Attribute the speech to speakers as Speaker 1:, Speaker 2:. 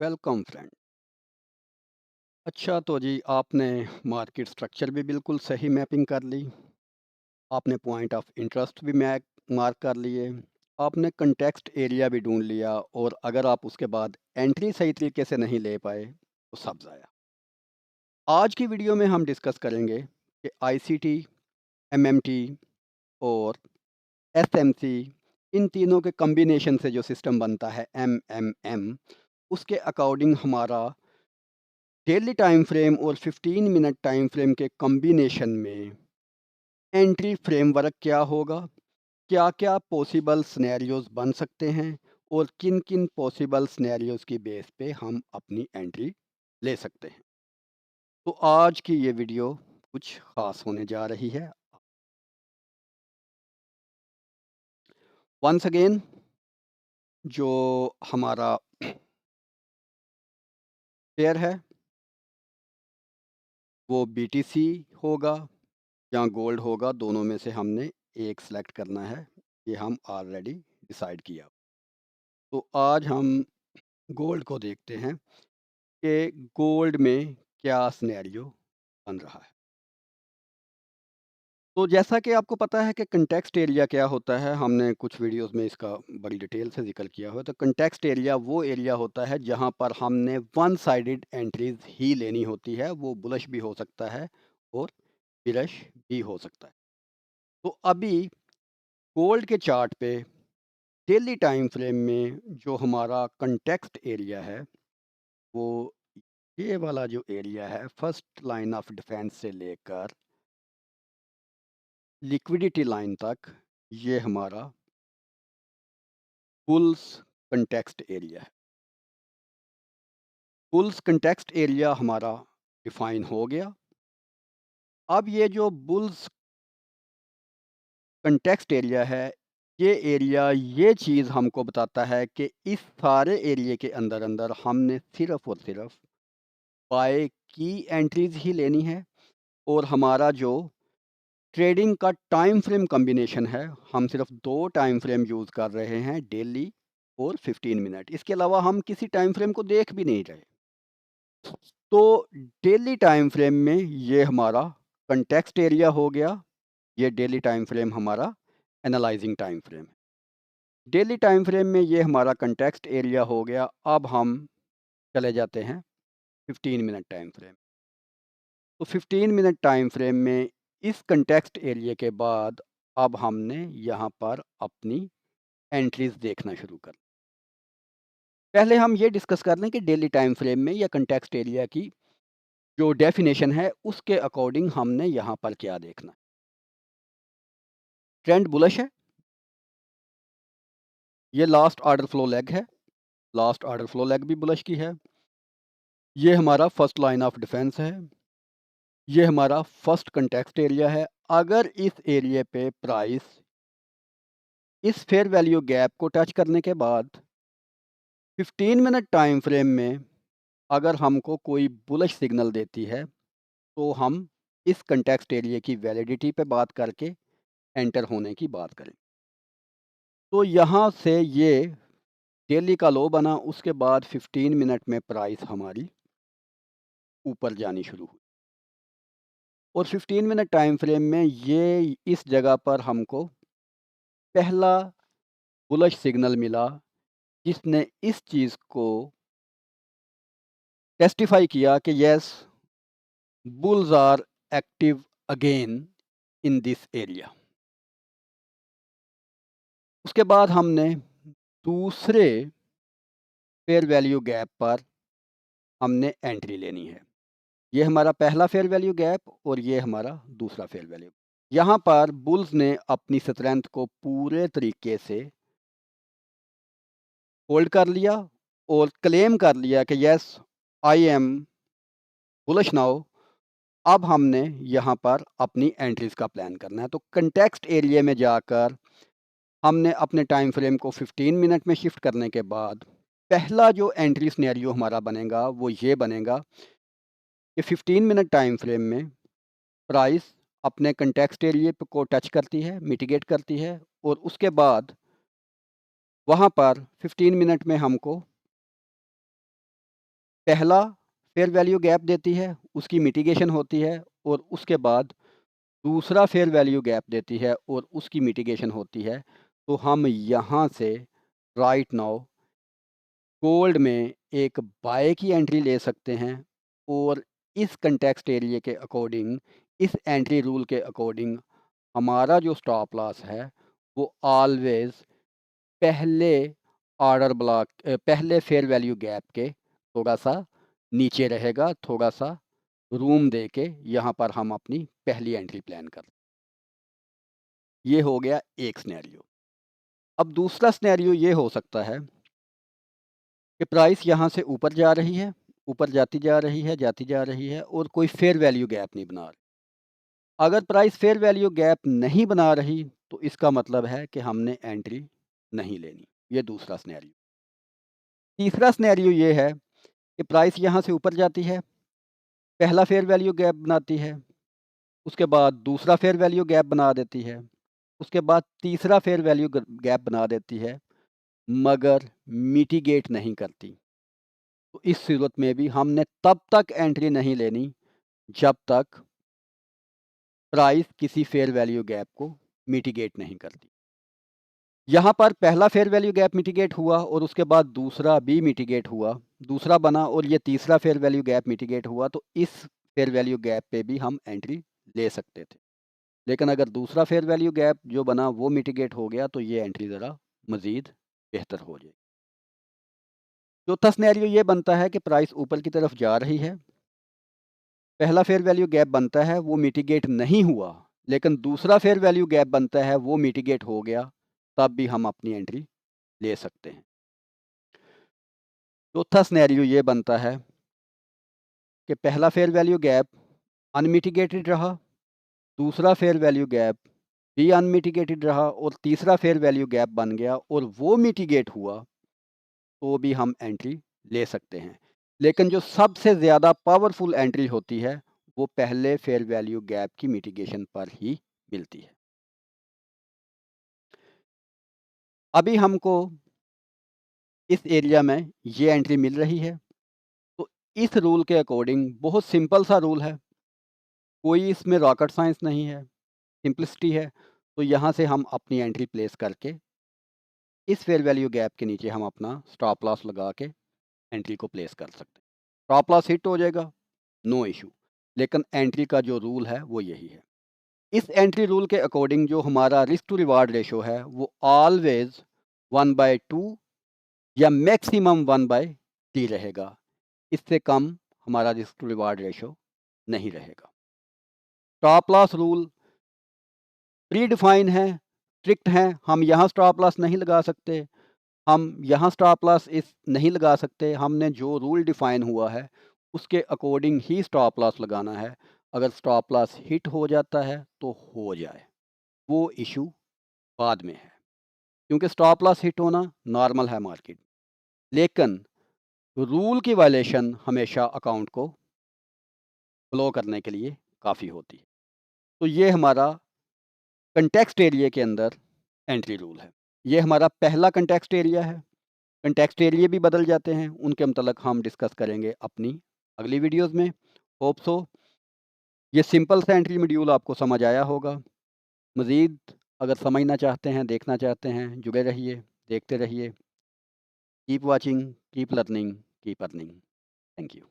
Speaker 1: Welcome friend. अच्छा तो जी आपने मार्केट स्ट्रक्चर भी बिल्कुल सही मैपिंग कर ली। आपने पॉइंट ऑफ इंटरेस्ट भी मैक मार्क कर लिए। आपने कंटेक्स्ट एरिया भी ढूंढ लिया और अगर आप उसके बाद एंट्री सही तरीके से नहीं ले पाए तो सब ज़ाया। आज की वीडियो में हम डिस्कस करेंगे कि आईसीटी, एमएमटी और एसएमसी, इन तीनों के कॉम्बिनेशन से जो सिस्टम बनता है एमएमएम, उसके अकॉर्डिंग हमारा डेली टाइम फ्रेम और 15 मिनट टाइम फ्रेम के कॉम्बिनेशन में एंट्री फ्रेमवर्क क्या होगा, क्या क्या पॉसिबल सिनेरियोज बन सकते हैं और किन किन पॉसिबल सिनेरियोज की बेस पे हम अपनी एंट्री ले सकते हैं। तो आज की ये वीडियो कुछ खास होने जा रही है। वंस अगेन जो हमारा पेयर है वो बीटीसी होगा या गोल्ड होगा, दोनों में से हमने एक सेलेक्ट करना है। ये हम ऑलरेडी डिसाइड किया। तो आज हम गोल्ड को देखते हैं कि गोल्ड में क्या सिनेरियो बन रहा है। तो जैसा कि आपको पता है कि कंटेक्स्ट एरिया क्या होता है, हमने कुछ वीडियोस में इसका बड़ी डिटेल से जिक्र किया हुआ है। तो कंटेक्स्ट एरिया वो एरिया होता है जहां पर हमने वन साइडेड एंट्रीज ही लेनी होती है। वो बुलिश भी हो सकता है और बियरिश भी हो सकता है। तो अभी गोल्ड के चार्ट पे डेली टाइम फ्रेम में जो हमारा कंटेक्स्ट एरिया है वो ये वाला जो एरिया है, फर्स्ट लाइन ऑफ डिफेंस से लेकर लिक्विडिटी लाइन तक, ये हमारा बुल्स कंटेक्स्ट एरिया है। बुल्स कंटेक्स्ट एरिया हमारा डिफाइन हो गया। अब ये जो बुल्स कंटेक्स्ट एरिया है, ये एरिया ये चीज़ हमको बताता है कि इस सारे एरिया के अंदर अंदर हमने सिर्फ और सिर्फ बाय की एंट्रीज ही लेनी है। और हमारा जो ट्रेडिंग का टाइम फ्रेम कॉम्बिनेशन है, हम सिर्फ दो टाइम फ्रेम यूज़ कर रहे हैं, डेली और 15 मिनट। इसके अलावा हम किसी टाइम फ्रेम को देख भी नहीं रहे। तो डेली टाइम फ्रेम में ये हमारा कंटेक्स्ट एरिया हो गया। ये डेली टाइम फ्रेम हमारा एनालाइजिंग टाइम फ्रेम है। डेली टाइम फ्रेम में ये हमारा कंटेक्स्ट एरिया हो गया। अब हम चले जाते हैं 15 मिनट टाइम फ्रेम। तो 15 मिनट टाइम फ्रेम में इस कंटेक्स्ट एरिया के बाद अब हमने यहाँ पर अपनी एंट्रीज देखना शुरू कर। पहले हम ये डिस्कस कर लें कि डेली टाइम फ्रेम में या कंटेक्स्ट एरिया की जो डेफिनेशन है उसके अकॉर्डिंग हमने यहाँ पर क्या देखना है। ट्रेंड बुलिश है। ये लास्ट ऑर्डर फ्लो लेग है। लास्ट ऑर्डर फ्लो लेग भी बुलिश की है। ये हमारा फर्स्ट लाइन ऑफ डिफेंस है। ये हमारा फर्स्ट कंटेक्स्ट एरिया है। अगर इस एरिया पे प्राइस इस फेयर वैल्यू गैप को टच करने के बाद 15 मिनट टाइम फ्रेम में अगर हमको कोई बुलिश सिग्नल देती है तो हम इस कंटेक्स्ट एरिया की वैलिडिटी पे बात करके एंटर होने की बात करें। तो यहाँ से ये डेली का लो बना, उसके बाद 15 मिनट में प्राइस हमारी ऊपर जानी शुरू हुई और 15 मिनट टाइम फ्रेम में ये इस जगह पर हमको पहला बुलिश सिग्नल मिला जिसने इस चीज़ को टेस्टिफाई किया कि yes, bulls are active again in this area. उसके बाद हमने दूसरे फेयर वैल्यू गैप पर हमने एंट्री लेनी है। ये हमारा पहला फेयर वैल्यू गैप और ये हमारा दूसरा फेयर वैल्यू। यहाँ पर बुल्स ने अपनी स्ट्रेंथ को पूरे तरीके से होल्ड कर लिया और क्लेम कर लिया कि yes, I am bullish now. अब हमने यहाँ पर अपनी एंट्रीज का प्लान करना है। तो कंटेक्स्ट एरिया में जाकर हमने अपने टाइम फ्रेम को 15 मिनट में शिफ्ट करने के बाद पहला जो एंट्री सिनेरियो हमारा बनेगा वो ये बनेगा कि 15 मिनट टाइम फ्रेम में प्राइस अपने कंटेक्स्ट एरिया को टच करती है, मिटिगेट करती है और उसके बाद वहाँ पर 15 मिनट में हमको पहला फेयर वैल्यू गैप देती है, उसकी मिटिगेशन होती है, और उसके बाद दूसरा फेयर वैल्यू गैप देती है और उसकी मिटिगेशन होती है। तो हम यहाँ से राइट नाउ गोल्ड में एक बाय की एंट्री ले सकते हैं, और इस कंटेक्स्ट एरिया के अकॉर्डिंग, इस एंट्री रूल के अकॉर्डिंग, हमारा जो स्टॉप लॉस है वो ऑलवेज पहले ऑर्डर ब्लॉक पहले फेयर वैल्यू गैप के थोड़ा सा नीचे रहेगा, थोड़ा सा रूम दे के यहाँ पर हम अपनी पहली एंट्री प्लान कर। ये हो गया एक सिनेरियो। अब दूसरा सिनेरियो ये हो सकता है कि प्राइस यहाँ से ऊपर जा रही है, ऊपर जाती जा रही है, जाती जा रही है, और कोई फेयर वैल्यू गैप नहीं बना रही। अगर प्राइस फेयर वैल्यू गैप नहीं बना रही तो इसका मतलब है कि हमने एंट्री नहीं लेनी। ये दूसरा सिनेरियो। तीसरा सिनेरियो ये है कि प्राइस यहाँ से ऊपर जाती है, पहला फेयर वैल्यू गैप बनाती है, उसके बाद दूसरा फेयर वैल्यू गैप बना देती है, उसके बाद तीसरा फेयर वैल्यू गैप बना देती है, मगर मिटिगेट नहीं करती। तो इस सूरत में भी हमने तब तक एंट्री नहीं लेनी जब तक प्राइस किसी फेयर वैल्यू गैप को मिटिगेट नहीं करती। यहाँ पर पहला फेयर वैल्यू गैप मिटिगेट हुआ और उसके बाद दूसरा भी मिटिगेट हुआ, दूसरा बना और ये तीसरा फेयर वैल्यू गैप मिटिगेट हुआ, तो इस फेयर वैल्यू गैप पे भी हम एंट्री ले सकते थे। लेकिन अगर दूसरा फेयर वैल्यू गैप जो बना वो मिटिगेट हो गया तो ये एंट्री ज़रा मज़ीद बेहतर हो जाएगी। चौथा सिनेरियो ये बनता है कि प्राइस ऊपर की तरफ जा रही है, पहला फेयर वैल्यू गैप बनता है वो मिटिगेट नहीं हुआ, लेकिन दूसरा फेयर वैल्यू गैप बनता है वो मिटिगेट हो गया, तब भी हम अपनी एंट्री ले सकते हैं। चौथा सिनेरियो ये बनता है कि पहला फेयर वैल्यू गैप अनमिटिगेटेड रहा, दूसरा फेयर वैल्यू गैप भी अनमिटिगेटेड रहा, और तीसरा फेयर वैल्यू गैप बन गया और वो मिटिगेट हुआ, तो भी हम एंट्री ले सकते हैं। लेकिन जो सबसे ज़्यादा पावरफुल एंट्री होती है वो पहले फेयर वैल्यू गैप की मिटिगेशन पर ही मिलती है। अभी हमको इस एरिया में ये एंट्री मिल रही है, तो इस रूल के अकॉर्डिंग बहुत सिंपल सा रूल है, कोई इसमें रॉकेट साइंस नहीं है, सिंपलिसिटी है। तो यहाँ से हम अपनी एंट्री प्लेस करके इस फेयर वैल्यू गैप के नीचे हम अपना स्टॉप लॉस लगा के एंट्री को प्लेस कर सकते हैं। स्टॉप लॉस हिट हो जाएगा, नो इशू, लेकिन एंट्री का जो रूल है वो यही है। इस एंट्री रूल के अकॉर्डिंग जो हमारा रिस्क टू रिवार्ड रेशो है वो ऑलवेज 1/2 या मैक्सिमम 1/3 रहेगा। इससे कम हमारा रिस्क टू रिवार्ड रेशो नहीं रहेगा। Stop loss rule pre define है, स्ट्रिक्ट हैं, हम यहाँ स्टॉप लॉस नहीं लगा सकते, हम यहाँ स्टॉप लॉस इस नहीं लगा सकते। हमने जो रूल डिफाइन हुआ है उसके अकॉर्डिंग ही स्टॉप लॉस लगाना है। अगर स्टॉप लॉस हिट हो जाता है तो हो जाए, वो इशू बाद में है, क्योंकि स्टॉप लॉस हिट होना नॉर्मल है मार्केट, लेकिन रूल की वायलेशन हमेशा अकाउंट को फ्लो करने के लिए काफ़ी होती है। तो ये हमारा कंटेक्स्ट एरिया के अंदर एंट्री रूल है। ये हमारा पहला कंटेक्स्ट एरिया है। कंटेक्स्ट एरिया भी बदल जाते हैं, उनके मतलब हम डिस्कस करेंगे अपनी अगली वीडियोस में। होप सो ये सिंपल सा एंट्री मॉड्यूल आपको समझ आया होगा। मज़ीद अगर समझना चाहते हैं, देखना चाहते हैं, जुड़े रहिए, देखते रहिए। Keep watching, keep learning, keep earning. Thank you.